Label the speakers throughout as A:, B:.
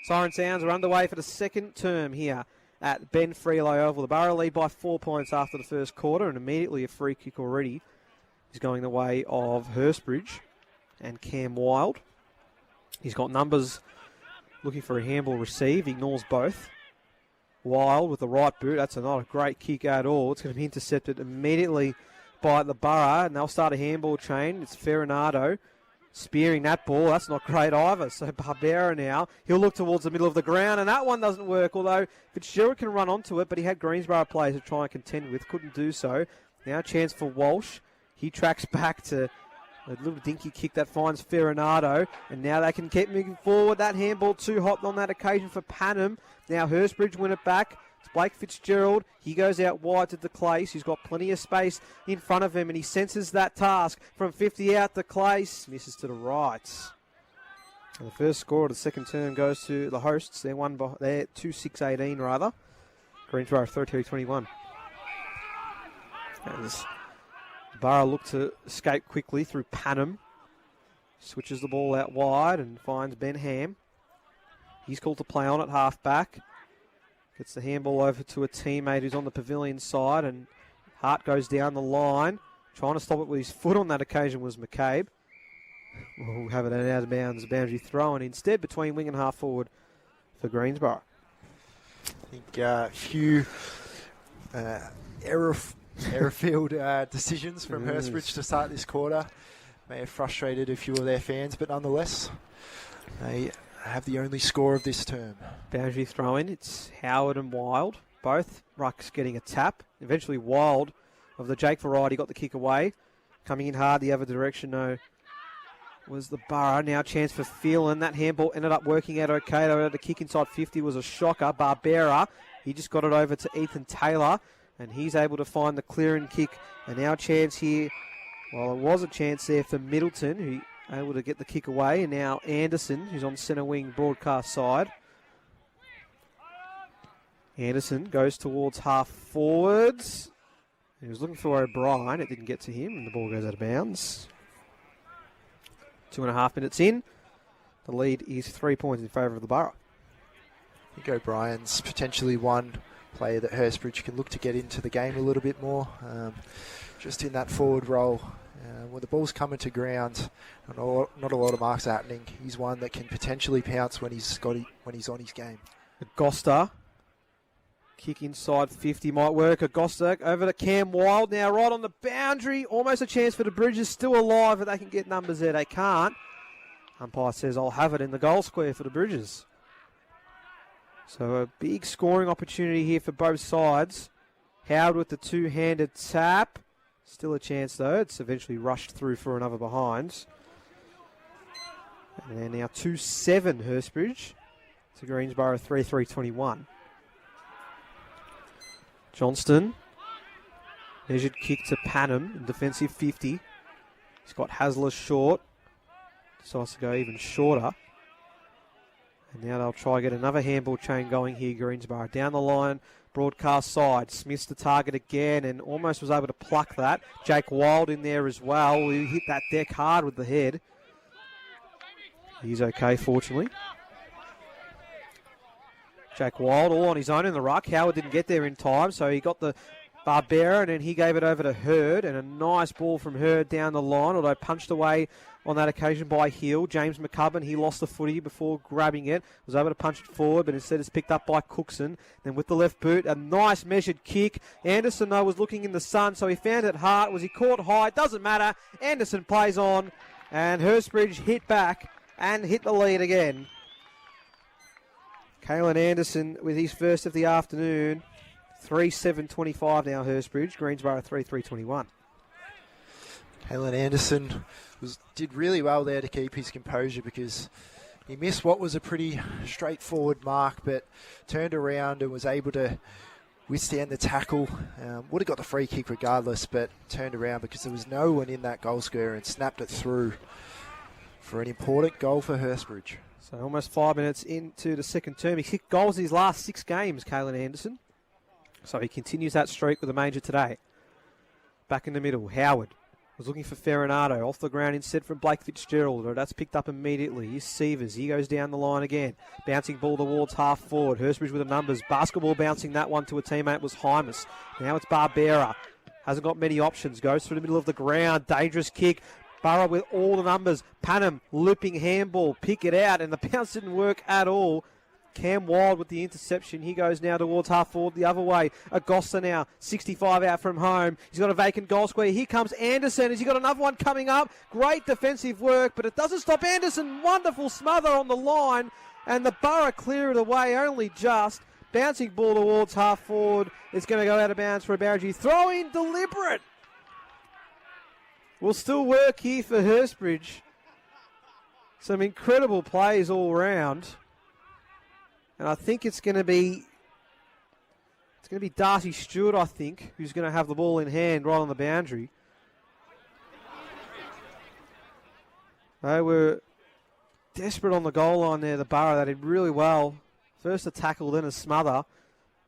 A: Siren sounds are underway for the second term here at Ben Freelow Oval. The Borough lead by 4 points after the first quarter, and immediately a free kick already is going the way of Hurstbridge and Cam Wild. He's got numbers looking for a handball receive, ignores both. Wild with the right boot, that's not a great kick at all. It's going to be intercepted immediately by the Borough, and they'll start a handball chain. It's Ferranado spearing that ball. That's not great either. So Barbera now, he'll look towards the middle of the ground, and that one doesn't work, although Fitzgerald can run onto it, but he had Greensborough players to try and contend with, couldn't do so. Now a chance for Walsh. He tracks back to a little dinky kick that finds Ferranado, and now they can keep moving forward. That handball too hot on that occasion for Panham. Now Hurstbridge win it back. It's Blake Fitzgerald. He goes out wide to DeClace. He's got plenty of space in front of him, and he senses that task from 50 out. DeClace misses to the right. And the first score of the second term goes to the hosts. They're 2-6-18 rather. Greensborough 33-21. As Borough look to escape quickly through Panham. Switches the ball out wide and finds Ben Ham. He's called to play on at half-back. Gets the handball over to a teammate who's on the pavilion side, and Hart goes down the line. Trying to stop it with his foot on that occasion was McCabe. We'll have it an out-of-bounds boundary throw, and instead between wing and half-forward for Greensborough.
B: I think a few error-filled decisions from Hurstbridge to start this quarter may have frustrated a few of their fans, but nonetheless, they have the only score of this term.
A: Boundary throw-in. It's Howard and Wild. Both rucks getting a tap. Eventually Wild of the Jake variety got the kick away. Coming in hard the other direction, though, was the Borough. Now chance for Phelan. That handball ended up working out okay. Though the kick inside 50 was a shocker. Barbera, he just got it over to Ethan Taylor, and he's able to find the clearing kick. And now a chance here. Well, it was a chance there for Middleton, who able to get the kick away. And now Anderson, who's on centre wing broadcast side. Anderson goes towards half forwards. He was looking for O'Brien. It didn't get to him, and the ball goes out of bounds. 2.5 minutes in. The lead is 3 points in favour of the Borough.
B: I think O'Brien's potentially one player that Hurstbridge can look to get into the game a little bit more. Just in that forward role. When the ball's coming to ground, not a lot of marks are happening. He's one that can potentially pounce when he's on his game.
A: Agosta. Kick inside 50 might work. Agosta over to Cam Wild now, right on the boundary. Almost a chance for the Bridges. Still alive, but they can get numbers there. They can't. Umpire says I'll have it in the goal square for the Bridges. So a big scoring opportunity here for both sides. Howard with the two-handed tap. Still a chance, though. It's eventually rushed through for another behind. And they're now 2-7 Hurstbridge to Greensborough 3-3-21. Johnston. Measured kick to Panham. Defensive 50. He's got Hasler short. Decides to go even shorter. And now they'll try to get another handball chain going here, Greensborough. Down the line, broadcast side. Smith's the target again and almost was able to pluck that. Jake Wild in there as well. He hit that deck hard with the head. He's okay, fortunately. Jake Wild all on his own in the ruck. Howard didn't get there in time, so he got the Barbera and then he gave it over to Hurd, and a nice ball from Hurd down the line, although punched away on that occasion by Hill. James McCubbin, he lost the footy before grabbing it. Was able to punch it forward, but instead it's picked up by Cookson. Then with the left boot, a nice measured kick. Anderson, though, was looking in the sun, so he found it hard. Was he caught high? Doesn't matter. Anderson plays on, and Hurstbridge hit back and hit the lead again. Kalen Anderson with his first of the afternoon. 3-7-25 now, Hurstbridge. Greensborough 3-3-21.
B: Kalen Anderson did really well there to keep his composure, because he missed what was a pretty straightforward mark, but turned around and was able to withstand the tackle. Would have got the free kick regardless, but turned around because there was no one in that goal square and snapped it through for an important goal for Hurstbridge.
A: So almost 5 minutes into the second term. He's kicked goals in his last 6 games, Kalen Anderson. So he continues that streak with a major today. Back in the middle, Howard. Was looking for Ferranato. Off the ground instead from Blake Fitzgerald. That's picked up immediately. Here's Sievers. He goes down the line again. Bouncing ball towards half forward. Hurstbridge with the numbers. Basketball bouncing that one to a teammate was Hymas. Now it's Barbera. Hasn't got many options. Goes through the middle of the ground. Dangerous kick. Burrow with all the numbers. Panham looping handball. Pick it out. And the bounce didn't work at all. Cam Wild with the interception. He goes now towards half forward the other way. Agosta now, 65 out from home. He's got a vacant goal square. Here comes Anderson. Has he got another one coming up? Great defensive work, but it doesn't stop Anderson. Wonderful smother on the line. And the Borough clear it away only just. Bouncing ball towards half forward. It's going to go out of bounds for a Barragee. Throw in deliberate. Will still work here for Hurstbridge. Some incredible plays all round. And I think it's going to be Darcy Stewart, I think, who's going to have the ball in hand right on the boundary. They were desperate on the goal line there, the Borough. They did really well. First a tackle, then a smother.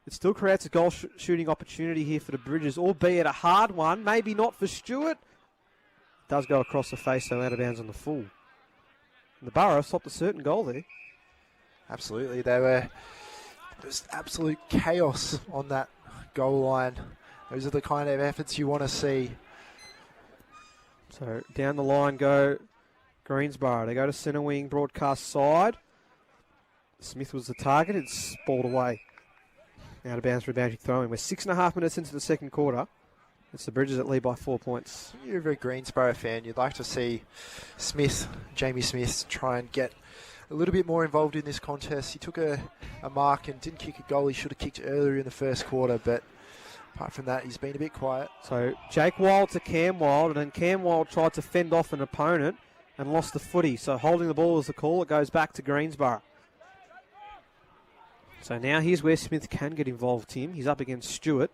A: It still creates a goal shooting opportunity here for the Bridges, albeit a hard one. Maybe not for Stewart. It does go across the face, so out of bounds on the full. And the Borough stopped a certain goal there.
B: Absolutely. There was absolute chaos on that goal line. Those are the kind of efforts you want to see.
A: So down the line go Greensborough. They go to centre wing broadcast side. Smith was the target. It's balled away. Out of bounds for a boundary throwing. We're 6.5 minutes into the second quarter. It's the Bridges that lead by 4 points.
B: You're a very Greensborough fan. You'd like to see Jamie Smith, try and get a little bit more involved in this contest. He took a mark and didn't kick a goal. He should have kicked earlier in the first quarter, but apart from that, he's been a bit quiet.
A: So Jake Wild to Cam Wild, and then Cam Wild tried to fend off an opponent and lost the footy. So holding the ball is the call. It goes back to Greensborough. So now here's where Smith can get involved, Tim. He's up against Stewart.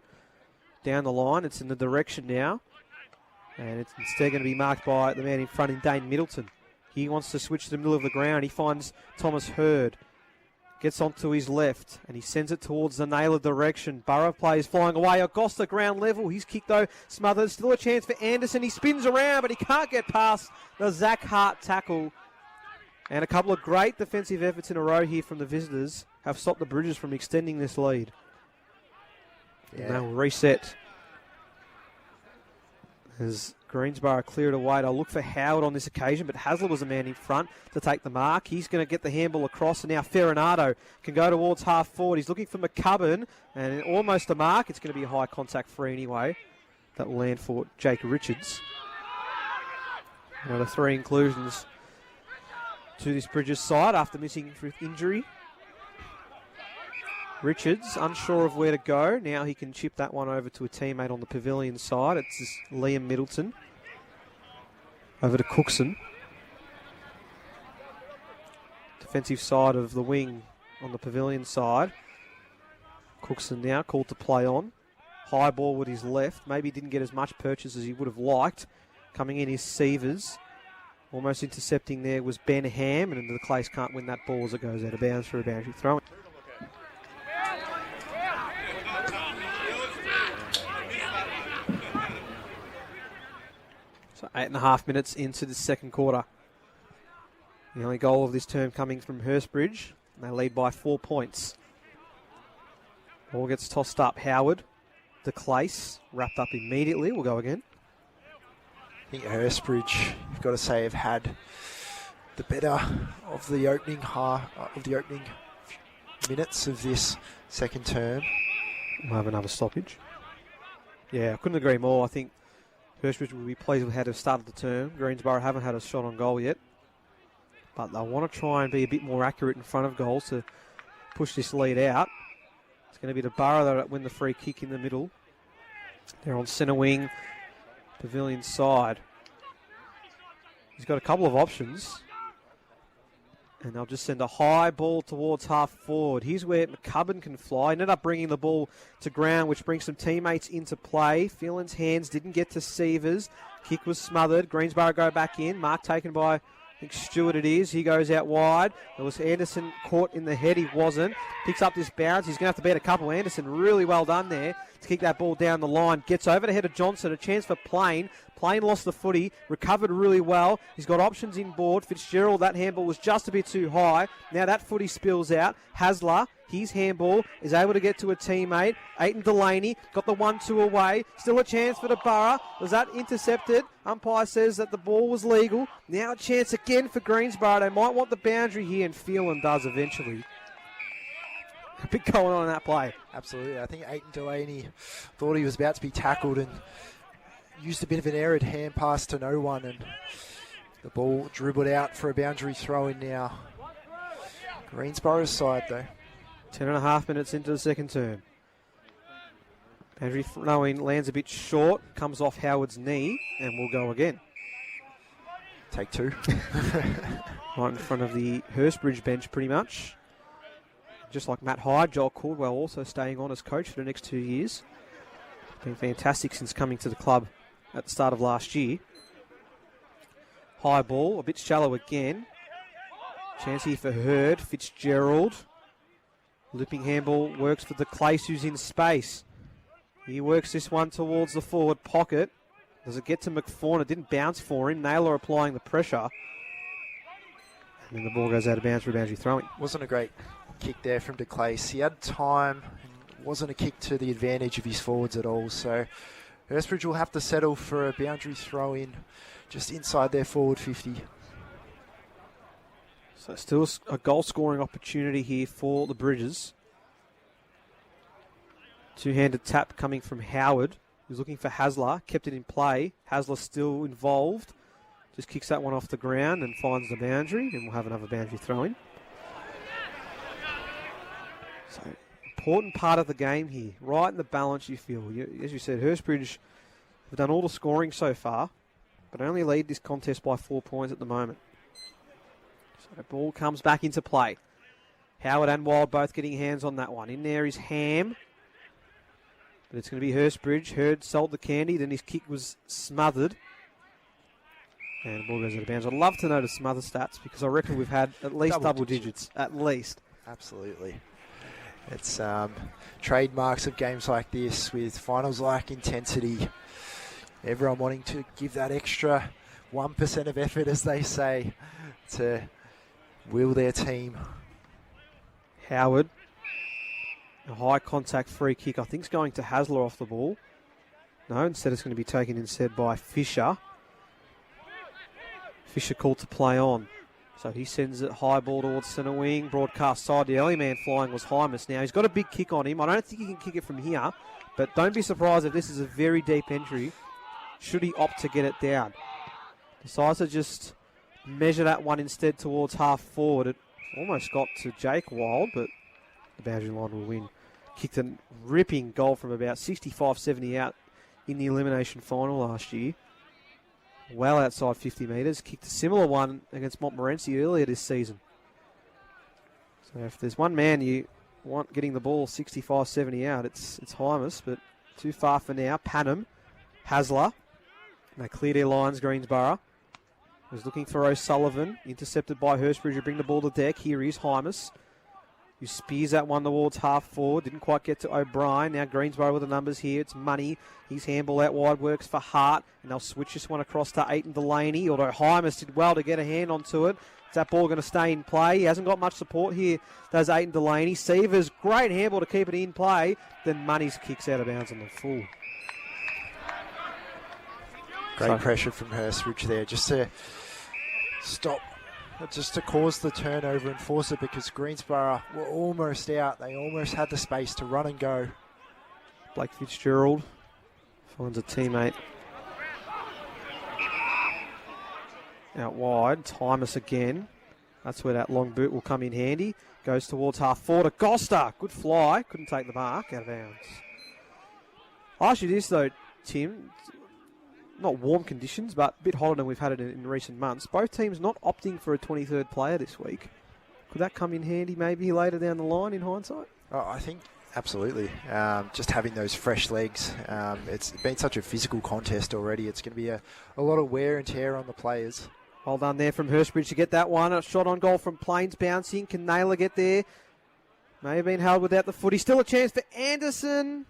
A: Down the line, it's in the direction now. And it's instead going to be marked by the man in front in Dane Middleton. He wants to switch to the middle of the ground. He finds Thomas Hurd. Gets onto his left, and he sends it towards the Naylor direction. Borough plays flying away. Augusta ground level. He's kicked, though, smothered. Still a chance for Anderson. He spins around, but he can't get past the Zach Hart tackle. And a couple of great defensive efforts in a row here from the visitors have stopped the Bridges from extending this lead. Yeah. And they'll reset as Greensborough cleared away. They'll look for Howard on this occasion, but Hasler was a man in front to take the mark. He's going to get the handball across, and now Ferranato can go towards half forward. He's looking for McCubbin, and almost a mark. It's going to be a high contact free anyway. That will land for Jake Richards. Another 3 inclusions to this Bridges side after missing through injury. Richards, unsure of where to go. Now he can chip that one over to a teammate on the Pavilion side. It's just Liam Middleton. Over to Cookson. Defensive side of the wing on the Pavilion side. Cookson now called to play on. High ball with his left. Maybe didn't get as much purchase as he would have liked. Coming in is Sievers. Almost intercepting there was Ben Ham, and the Clays can't win that ball as it goes out of bounds for a boundary throw. So 8.5 minutes into the second quarter. The only goal of this term coming from Hurstbridge. They lead by 4 points. Ball gets tossed up. Howard, the Clace, wrapped up immediately. We'll go again.
B: I think Hurstbridge, you've got to say, have had the better of the opening minutes of this second term.
A: We'll have another stoppage. Yeah, I couldn't agree more. I think Hurstbridge will be pleased with how they've started the term. Greensborough haven't had a shot on goal yet, but they'll want to try and be a bit more accurate in front of goals to push this lead out. It's going to be the Borough that win the free kick in the middle. They're on centre wing, Pavilion side. He's got a couple of options. And they'll just send a high ball towards half forward. Here's where McCubbin can fly. Ended up bringing the ball to ground, which brings some teammates into play. Phelan's hands didn't get to Sievers. Kick was smothered. Greensborough go back in. Mark taken by, I think Stewart it is. He goes out wide. There was Anderson caught in the head. He wasn't. Picks up this bounce. He's going to have to beat a couple. Anderson, really well done there to kick that ball down the line. Gets over to head of Johnson. A chance for Plain. Plain lost the footy. Recovered really well. He's got options inboard. Fitzgerald, that handball was just a bit too high. Now that footy spills out. Hasler, his handball, is able to get to a teammate. Aiton Delaney got the 1-2 away. Still a chance for the Borough. Was that intercepted? Umpire says that the ball was legal. Now a chance again for Greensborough. They might want the boundary here, and Phelan does eventually. A bit going on in that play.
B: Absolutely. I think Aiton Delaney thought he was about to be tackled and used a bit of an errant hand pass to no one, and the ball dribbled out for a boundary throw-in now. Greensborough's side, though.
A: 10.5 minutes into the second term. Boundary throw-in lands a bit short, comes off Howard's knee, and will go again.
B: Take two.
A: Right in front of the Hurstbridge bench, pretty much. Just like Matt Hyde, Joel Caldwell also staying on as coach for the next 2 years. Been fantastic since coming to the club at the start of last year. High ball, a bit shallow again. Chance here for Hurd. Fitzgerald. Looping handball works for the Clace, who's in space. He works this one towards the forward pocket. Does it get to McFawn? It didn't bounce for him. Naylor applying the pressure. And then the ball goes out of bounds for a boundary throwing.
B: Wasn't a great kick there from DeClace. He had time, and wasn't a kick to the advantage of his forwards at all. So Hurstbridge will have to settle for a boundary throw-in just inside their forward 50.
A: So still a goal-scoring opportunity here for the Bridges. Two-handed tap coming from Howard, who's looking for Hasler. Kept it in play. Hasler still involved. Just kicks that one off the ground and finds the boundary, and we'll have another boundary throw-in. So, important part of the game here. Right in the balance, you feel. As you said, Hurstbridge have done all the scoring so far, but only lead this contest by 4 points at the moment. So the ball comes back into play. Howard and Wild both getting hands on that one. In there is Ham. But it's going to be Hurstbridge. Hurd sold the candy, then his kick was smothered. And the ball goes out of bounds. I'd love to know the smother stats, because I reckon we've had at least double digits. At least.
B: Absolutely. It's trademarks of games like this with finals-like intensity. Everyone wanting to give that extra 1% of effort, as they say, to will their team.
A: Howard. A high contact free kick. I think it's going to Hasler off the ball. No, instead it's going to be taken instead by Fisher. Fisher called to play on. So he sends it high ball towards centre wing. Broadcast side. The early man flying was Hymas. Now he's got a big kick on him. I don't think he can kick it from here. But don't be surprised if this is a very deep entry. Should he opt to get it down. Decides to just measure that one instead towards half forward. It almost got to Jake Wild, but the boundary line will win. Kicked a ripping goal from about 65-70 out in the elimination final last year. Well outside 50 metres. Kicked a similar one against Montmorency earlier this season. So if there's one man you want getting the ball 65-70 out, it's Hymas, but too far for now. Panham, Hasler. They clear their lines, Greensborough. Was looking for O'Sullivan. Intercepted by Hurstbridge to bring the ball to deck. Here is Hymas, who spears that one towards half forward. Didn't quite get to O'Brien. Now Greensborough with the numbers here. It's Money. His handball out wide works for Hart. And they'll switch this one across to Aiton Delaney. Although Hymas did well to get a hand onto it. Is that ball going to stay in play? He hasn't got much support here, does Aiton Delaney. Severs, great handball to keep it in play. Then Money's kicks out of bounds on the full.
B: Great pressure from Hurstbridge there. Just to stop. Just to cause the turnover and force it, because Greensborough were almost out. They almost had the space to run and go.
A: Blake Fitzgerald finds a teammate out wide. Hymas again. That's where that long boot will come in handy. Goes towards half forward. Acosta. Good fly. Couldn't take the mark. Out of bounds. I'll ask you this though, Tim. Not warm conditions, but a bit hotter than we've had it in recent months. Both teams not opting for a 23rd player this week. Could that come in handy maybe later down the line in hindsight?
B: Oh, I think absolutely. Just having those fresh legs. It's been such a physical contest already. It's going to be a lot of wear and tear on the players.
A: Well done there from Hurstbridge to get that one. A shot on goal from Plains bouncing. Can Naylor get there? May have been held without the footy. Still a chance for Anderson.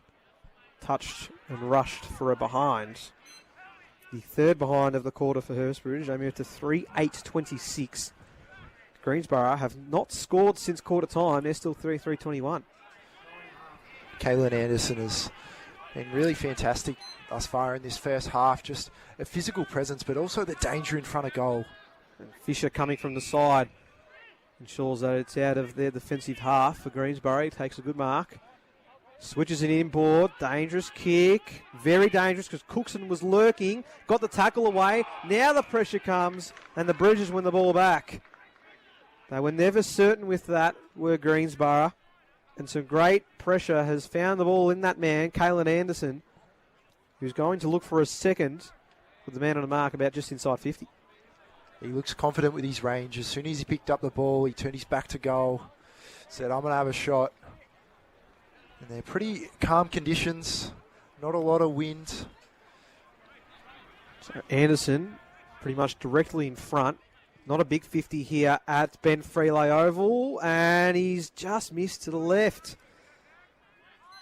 A: Touched and rushed for a behind. The third behind of the quarter for Hurstbridge. They moved to 3-8-26. Greensborough have not scored since quarter time. They're still 3-3-21.
B: Kaylin Anderson has been really fantastic thus far in this first half. Just a physical presence, but also the danger in front of goal.
A: And Fisher coming from the side ensures that it's out of their defensive half for Greensborough. He takes a good mark. Switches it inboard. Dangerous kick. Very dangerous because Cookson was lurking. Got the tackle away. Now the pressure comes and the Bridges win the ball back. They were never certain with that, were Greensborough. And some great pressure has found the ball in that man, Kaylin Anderson, who's going to look for a second with the man on the mark about just inside 50.
B: He looks confident with his range. As soon as he picked up the ball, he turned his back to goal. Said, I'm going to have a shot. And they're pretty calm conditions. Not a lot of wind.
A: So Anderson pretty much directly in front. Not a big 50 here at Ben Freeley Oval. And he's just missed to the left.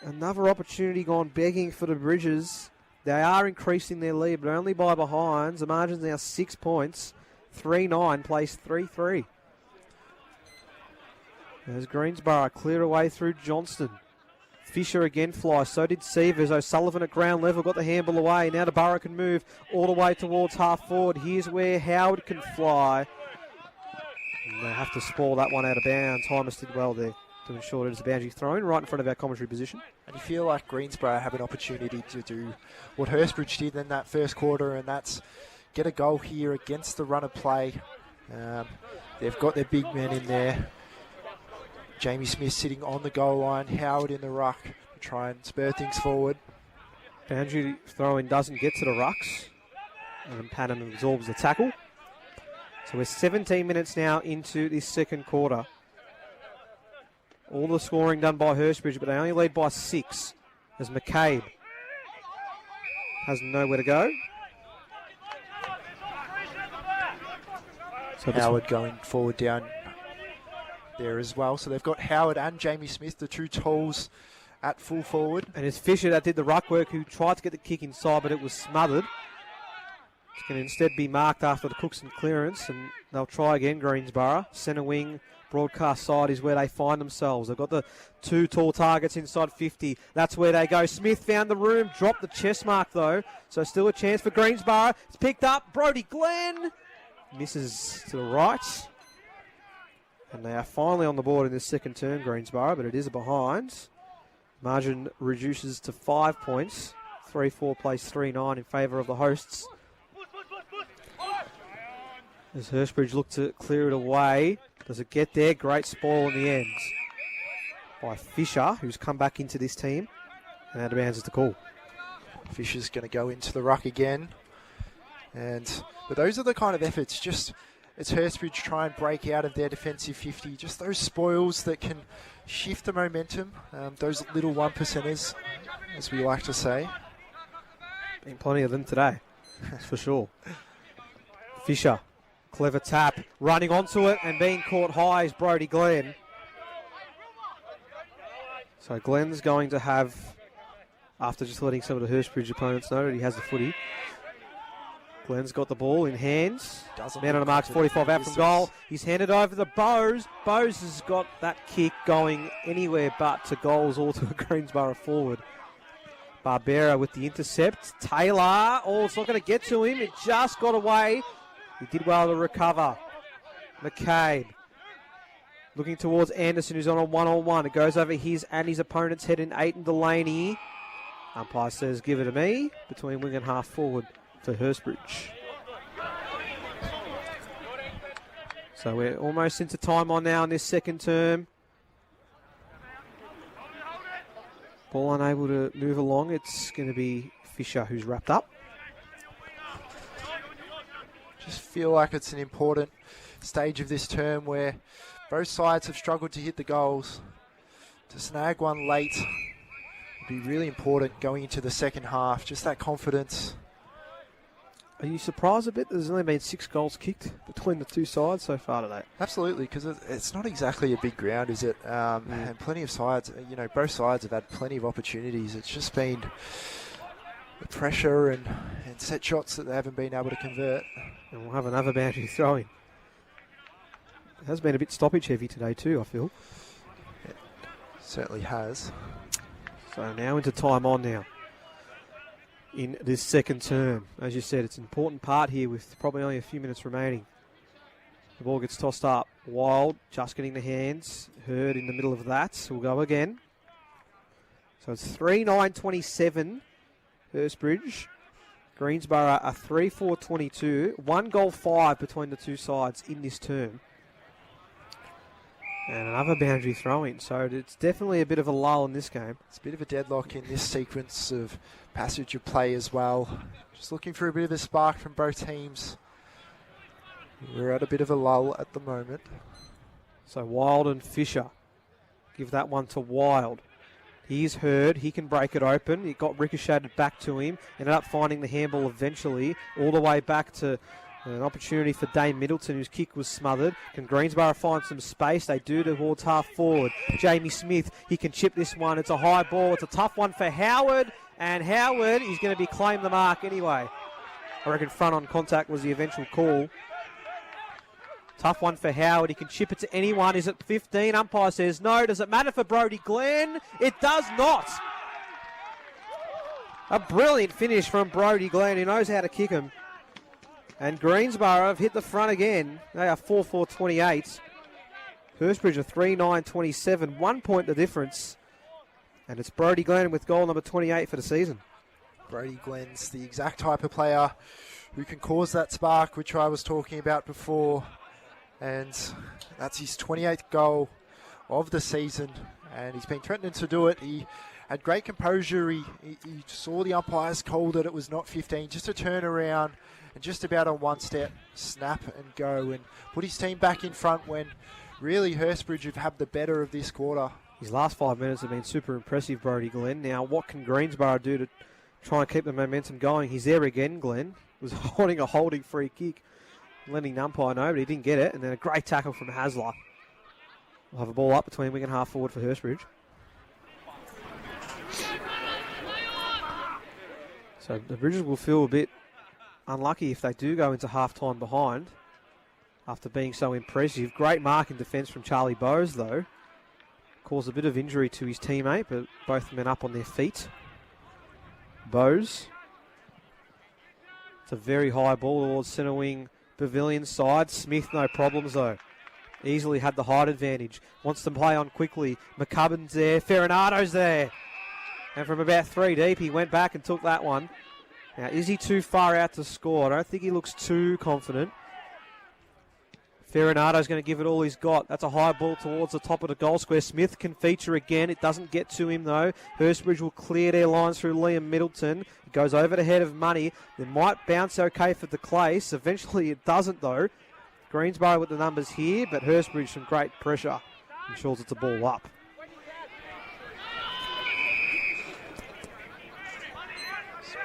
A: Another opportunity gone begging for the Bridges. They are increasing their lead, but only by behinds. The margin's now 6 points. 3-9, place 3-3. As Greensborough clear away through Johnston. Fisher again flies, so did Severs. O'Sullivan at ground level, got the handball away. Now the Borough can move all the way towards half forward. Here's where Howard can fly. And they have to spoil that one out of bounds. Hymas did well there to ensure it is a boundary thrown right in front of our commentary position.
B: And you feel like Greensborough have an opportunity to do what Hurstbridge did in that first quarter, and that's get a goal here against the run of play. They've got their big men in there. Jamie Smith sitting on the goal line, Howard in the ruck to try and spur things forward.
A: Boundary throw-in doesn't get to the rucks. And Pannon absorbs the tackle. So we're 17 minutes now into this second quarter. All the scoring done by Hurstbridge, but they only lead by 6 as McCabe has nowhere to go.
B: So Howard going forward down there as well. So they've got Howard and Jamie Smith, the two tools at full forward.
A: And it's Fisher that did the ruck work, who tried to get the kick inside, but it was smothered. It's going to instead be marked after the Cookson clearance, and they'll try again, Greensborough. Centre wing, broadcast side is where they find themselves. They've got the two tall targets inside 50. That's where they go. Smith found the room, dropped the chest mark though. So still a chance for Greensborough. It's picked up. Brody Glenn misses to the right. And they are finally on the board in this second term, Greensborough, but it is a behind. Margin reduces to 5 points. 3-4 plays 3-9 in favour of the hosts. As Hurstbridge look to clear it away. Does it get there? Great spoil in the end by Fisher, who's come back into this team. And out of bounds is the call.
B: Fisher's going to go into the ruck again. But those are the kind of efforts, just as Hurstbridge try and break out of their defensive 50, just those spoils that can shift the momentum, those little 1%ers, as we like to say.
A: Been plenty of them today, that's for sure. Fisher, clever tap, running onto it and being caught high is Brody Glenn. So Glenn's going to have, after just letting some of the Hurstbridge opponents know that he has the footy, Glenn's got the ball in hands. Man on the mark's 45 out from goal. He's handed over to Bose. Bose has got that kick going anywhere but to goals or to a Greensborough forward. Barbera with the intercept. Taylor, it's not going to get to him. It just got away. He did well to recover. McCabe looking towards Anderson, who's on a one-on-one. It goes over his and his opponent's head in Aiton Delaney. Umpire says, give it to me. Between wing and half forward for Hurstbridge. So we're almost into time on now in this second term. Ball unable to move along. It's going to be Fisher who's wrapped up.
B: Just feel like it's an important stage of this term where both sides have struggled to hit the goals. To snag one late would be really important going into the second half. Just that confidence.
A: Are you surprised a bit? There's only been 6 goals kicked between the two sides so far today.
B: Absolutely, because it's not exactly a big ground, is it? And plenty of sides, both sides have had plenty of opportunities. It's just been the pressure and set shots that they haven't been able to convert.
A: And we'll have another boundary throw-in. It has been a bit stoppage heavy today too, I feel.
B: It certainly has.
A: So now into time on now. In this second term. As you said, it's an important part here with probably only a few minutes remaining. The ball gets tossed up. Wild, just getting the hands. Hurd in the middle of that. We'll go again. So it's 3-9-27. Hurstbridge. Greensborough are 3-4-22. 1 goal 5 between the two sides in this term. And another boundary throw-in. So it's definitely a bit of a lull in this game.
B: It's a bit of a deadlock in this sequence of passage of play as well. Just looking for a bit of a spark from both teams. We're at a bit of a lull at the moment.
A: So Wild and Fisher give that one to Wild. He's Hurd. He can break it open. It got ricocheted back to him. Ended up finding the handball eventually. All the way back to an opportunity for Dane Middleton, whose kick was smothered. Can Greensborough find some space? They do towards half forward. Jamie Smith, he can chip this one. It's a high ball. It's a tough one for Howard. And Howard is going to be claimed the mark anyway. I reckon front on contact was the eventual call. Tough one for Howard. He can chip it to anyone. Is it 15? Umpire says no. Does it matter for Brody Glenn? It does not. A brilliant finish from Brody Glenn, who knows how to kick him. And Greensborough have hit the front again. They are 4-4-28. Hurstbridge are 3-9-27. 1 point the difference. And it's Brody Glenn with goal number 28 for the season.
B: Brody Glenn's the exact type of player who can cause that spark, which I was talking about before. And that's his 28th goal of the season. And he's been threatening to do it. He had great composure. He saw the umpires call that it was not 15. Just to turn around and just about on one step, snap and go and put his team back in front when really Hurstbridge have had the better of this quarter.
A: His last 5 minutes have been super impressive, Brody Glenn. Now, what can Greensborough do to try and keep the momentum going? He's there again, Glenn. Was holding a holding free kick, letting the umpire know, but he didn't get it. And then a great tackle from Hasler. We'll have a ball up between wing and half forward for Hurstbridge. So the Bridges will feel a bit unlucky if they do go into half-time behind after being so impressive. Great mark in defence from Charlie Bowes, though. Caused a bit of injury to his teammate, but both men up on their feet. Bowes. It's a very high ball towards centre wing Pavilion side. Smith, no problems, though. Easily had the height advantage. Wants to play on quickly. McCubbin's there. Farinato's there. And from about 3 deep, he went back and took that one. Now, is he too far out to score? I don't think he looks too confident. Farinato's going to give it all he's got. That's a high ball towards the top of the goal square. Smith can feature again. It doesn't get to him, though. Hurstbridge will clear their lines through Liam Middleton. It goes over the head of Money. It might bounce okay for the Clace. Eventually it doesn't, though. Greensborough with the numbers here, but Hurstbridge some great pressure ensures it's a ball up.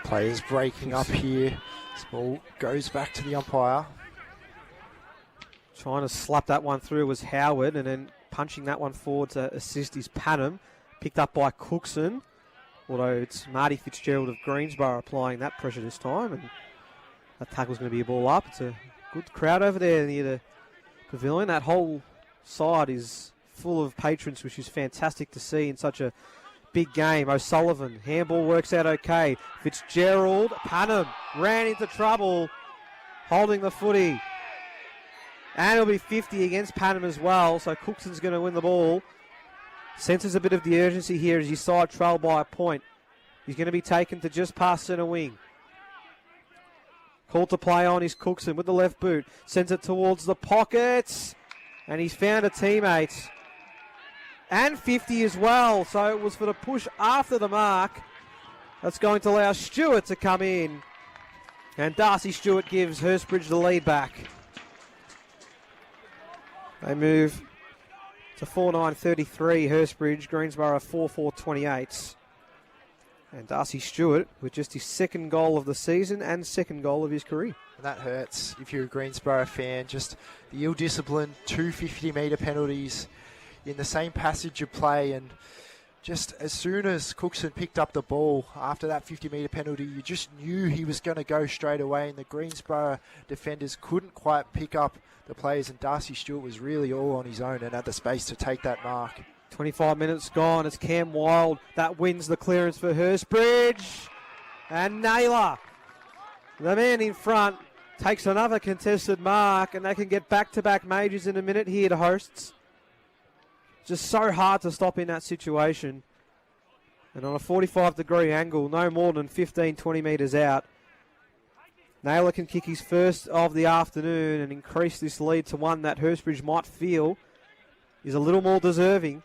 B: Players breaking up here. This ball goes back to the umpire.
A: Trying to slap that one through was Howard, and then punching that one forward to assist is Panham. Picked up by Cookson, although it's Marty Fitzgerald of Greensborough applying that pressure this time, and that tackle's going to be a ball up. It's a good crowd over there near the pavilion. That whole side is full of patrons, which is fantastic to see in such a big game. O'Sullivan, handball works out okay. Fitzgerald, Panham ran into trouble, holding the footy. And it'll be 50 against Panham as well, so Cookson's going to win the ball. Senses a bit of the urgency here as his side trail by a point. He's going to be taken to just past centre wing. Called to play on is Cookson with the left boot. Sends it towards the pockets. And he's found a teammate. And 50 as well, so it was for the push after the mark. That's going to allow Stewart to come in. And Darcy Stewart gives Hurstbridge the lead back. They move to 4-9-33, Hurstbridge, Greensborough 4-4-28. And Darcy Stewart with just his second goal of the season and second goal of his career.
B: And that hurts if you're a Greensborough fan. Just the ill-disciplined 250-metre penalties in the same passage of play. And just as soon as Cookson picked up the ball after that 50-metre penalty, you just knew he was going to go straight away. And the Greensborough defenders couldn't quite pick up the players. And Darcy Stewart was really all on his own and had the space to take that mark.
A: 25 minutes gone. It's Cam Wild that wins the clearance for Hurstbridge. And Naylor, the man in front, takes another contested mark, and they can get back-to-back majors in a minute here to hosts. Just so hard to stop in that situation. And on a 45-degree angle, no more than 15, 20 metres out, Naylor can kick his first of the afternoon and increase this lead to one that Hurstbridge might feel is a little more deserving.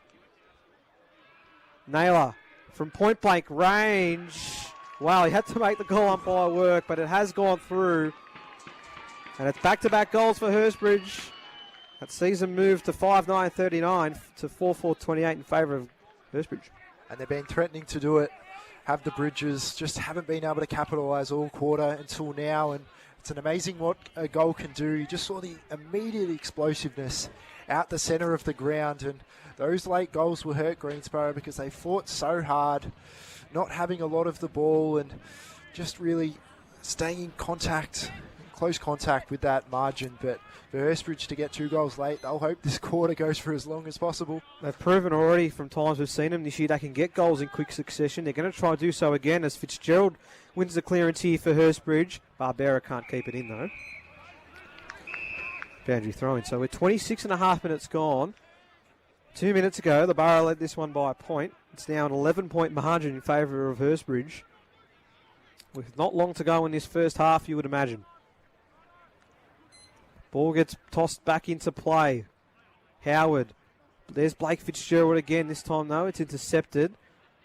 A: Naylor from point-blank range. Wow, he had to make the goal umpire work, but it has gone through. And it's back-to-back goals for Hurstbridge. That season moved to 5-9-39 to 4-4-28 in favour of Hurstbridge.
B: And they've been threatening to do it, have the bridges, just haven't been able to capitalise all quarter until now. And it's an amazing what a goal can do. You just saw the immediate explosiveness out the centre of the ground, and those late goals will hurt Greensborough because they fought so hard, not having a lot of the ball and just really staying in contact, close contact with that margin. But for Hurstbridge to get 2 goals late, they'll hope this quarter goes for as long as possible.
A: They've proven already from times we've seen them this year they can get goals in quick succession. They're going to try to do so again as Fitzgerald wins the clearance here for Hurstbridge. Barbera can't keep it in though. Boundary throw-in. So we're 26 and a half minutes gone. 2 minutes ago, the Borough led this one by a point. It's now an 11-point margin in favour of Hurstbridge. With not long to go in this first half, you would imagine. Ball gets tossed back into play. Howard. There's Blake Fitzgerald again. This time, though, it's intercepted.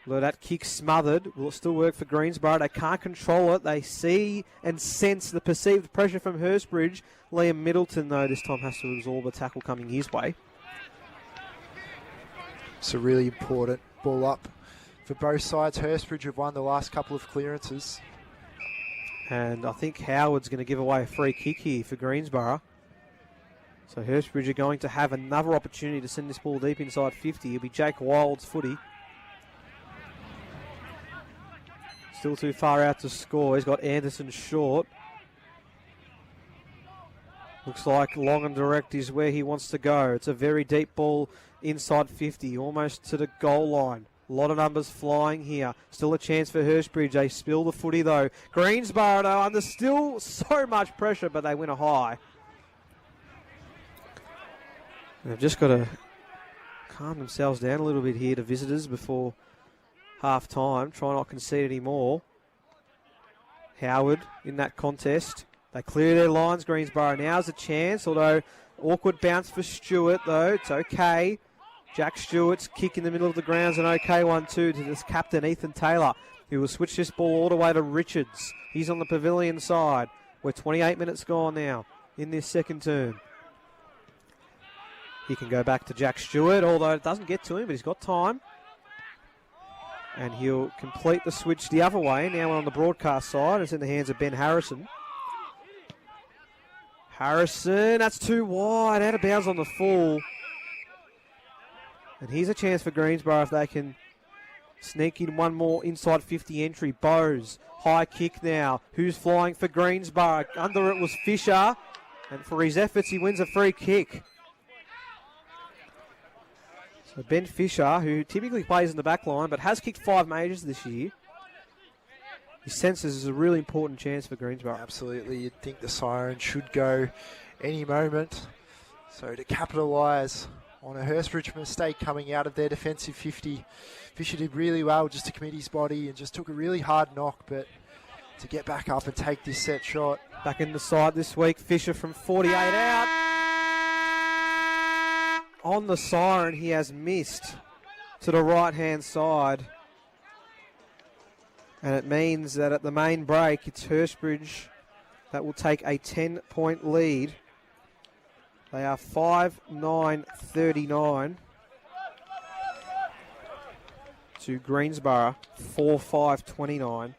A: Although that kick smothered. Will it still work for Greensborough? They can't control it. They see and sense the perceived pressure from Hurstbridge. Liam Middleton, though, this time has to absorb a tackle coming his way.
B: It's a really important ball up for both sides. Hurstbridge have won the last couple of clearances.
A: And I think Howard's going to give away a free kick here for Greensborough. So Hurstbridge are going to have another opportunity to send this ball deep inside 50. It'll be Jake Wild's footy. Still too far out to score. He's got Anderson short. Looks like long and direct is where he wants to go. It's a very deep ball inside 50, almost to the goal line. A lot of numbers flying here. Still a chance for Hurstbridge. They spill the footy though. Greensborough though under still so much pressure, but they win a high. And they've just got to calm themselves down a little bit here to visitors before half time. Try not to concede any more. Howard in that contest. They clear their lines. Greensborough now's a chance, although awkward bounce for Stewart though. It's okay. Jack Stewart's kick in the middle of the ground's an okay one too to this captain Ethan Taylor, who will switch this ball all the way to Richards. He's on the pavilion side. We're 28 minutes gone now in this second term. He can go back to Jack Stewart, although it doesn't get to him, but he's got time. And he'll complete the switch the other way. Now we're on the broadcast side. It's in the hands of Ben Harrison. Harrison, that's too wide. Out of bounds on the full. And here's a chance for Greensborough if they can sneak in one more inside 50 entry. Bowes, high kick now. Who's flying for Greensborough? Under it was Fisher. And for his efforts, he wins a free kick. So Ben Fisher, who typically plays in the back line, but has kicked 5 majors this year. He senses is a really important chance for Greensborough.
B: Absolutely. You'd think the siren should go any moment. So to capitalise on a Hurstbridge mistake coming out of their defensive 50, Fisher did really well just to commit his body and just took a really hard knock, but to get back up and take this set shot.
A: Back in the side this week, Fisher from 48 out. On the siren, he has missed to the right-hand side. And it means that at the main break, it's Hurstbridge that will take a 10-point lead. They are 5-9-39. to Greensborough 4-5-29.